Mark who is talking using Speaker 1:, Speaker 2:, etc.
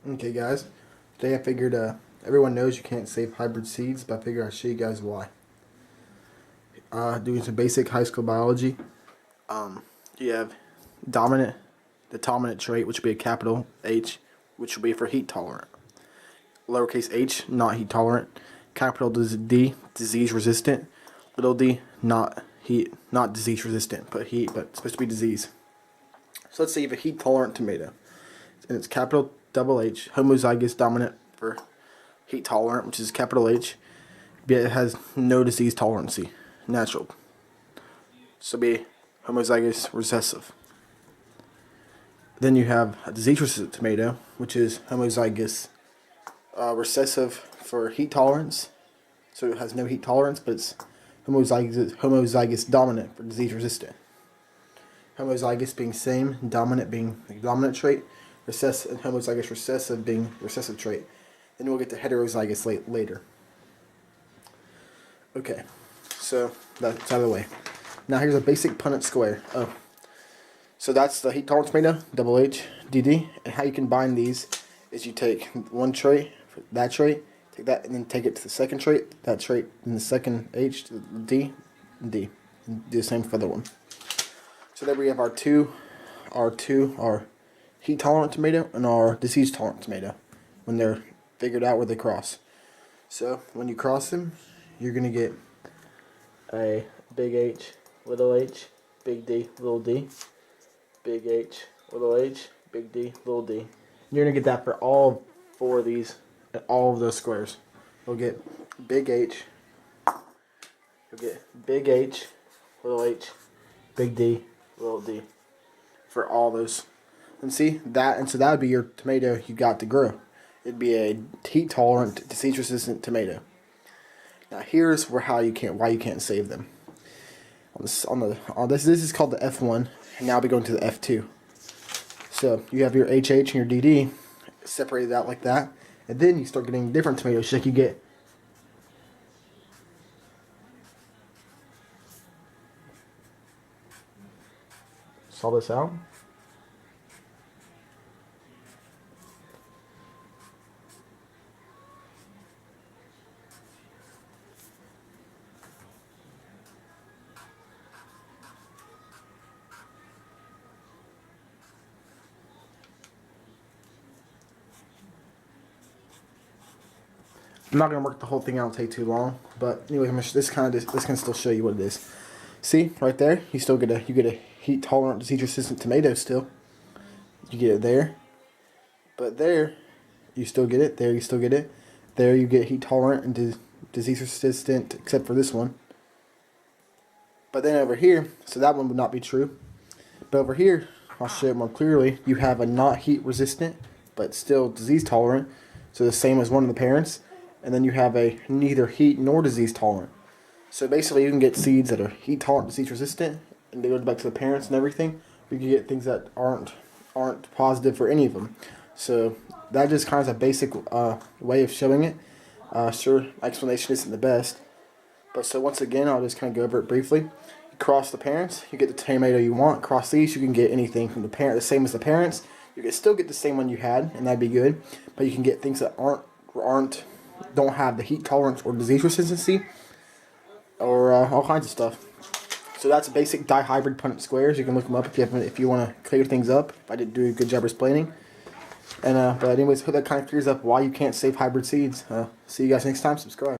Speaker 1: Okay guys, today I figured everyone knows you can't save hybrid seeds, but I figured I'd show you guys why. Doing some basic high school biology, you have dominant, the dominant trait, which would be a capital H, which would be for heat tolerant. Lowercase h, not heat tolerant. Capital D, disease resistant. Little d, not disease resistant, but it's supposed to be disease. So let's say you have a heat tolerant tomato, and it's capital double H, homozygous dominant for heat tolerant, which is capital H, but it has no disease tolerancy, natural. So be homozygous recessive. Then you have a disease resistant tomato, which is homozygous recessive for heat tolerance. So it has no heat tolerance, but it's homozygous dominant for disease resistant. Homozygous being same, dominant being the dominant trait, recessive and homozygous recessive being recessive trait. Then we'll get to heterozygous later. Okay, so that's out of the way. Now here's a basic punnett square. So that's the heat tolerant tomato, double H, DD. And how you combine these is you take one trait, that trait, take that, and then take it to the second trait, that trait, and the second H, to D, and D. And do the same for the other one. So there we have our heat tolerant tomato and our disease tolerant tomato when they're figured out where they cross. So when you cross them, you're going to get a big H, little h, big D, little d, big H, little h, big D, little d. And you're going to get that for all four of these, all of those squares. You'll get big H, you'll get big H, little h, big D, little d for all those. And see that, and so that would be your tomato you got to grow. It'd be a heat tolerant, disease resistant tomato. Now here's why you can't save them. This is called the F1, and now we'll be going to the F2. So you have your HH and your DD separated out like that, and then you start getting different tomatoes. Like you get saw this out. I'm not gonna work the whole thing out; it'll take too long. But anyway, this can still show you what it is. See right there, you get a heat tolerant, disease resistant tomato still. You get it there, but there you still get it. There you still get it. There you get heat tolerant and disease resistant, except for this one. But then over here, so that one would not be true. But over here, I'll show it more clearly. You have a not heat resistant, but still disease tolerant. So the same as one of the parents. And then you have a neither heat nor disease tolerant. So basically you can get seeds that are heat tolerant, disease resistant, and they go back to the parents and everything. You can get things that aren't positive for any of them. So that just kind of is a basic way of showing it. Sure, my explanation isn't the best. But so once again, I'll just kind of go over it briefly. You cross the parents, you get the tomato you want. Cross these, you can get anything from the parent, the same as the parents. You can still get the same one you had, and that'd be good. But you can get things that don't have the heat tolerance or disease resistancy, or all kinds of stuff. So that's basic dihybrid punnett squares. You can look them up if you want to clear things up. I didn't do a good job explaining. And but anyways, hope that kind of clears up why you can't save hybrid seeds. See you guys next time. Subscribe.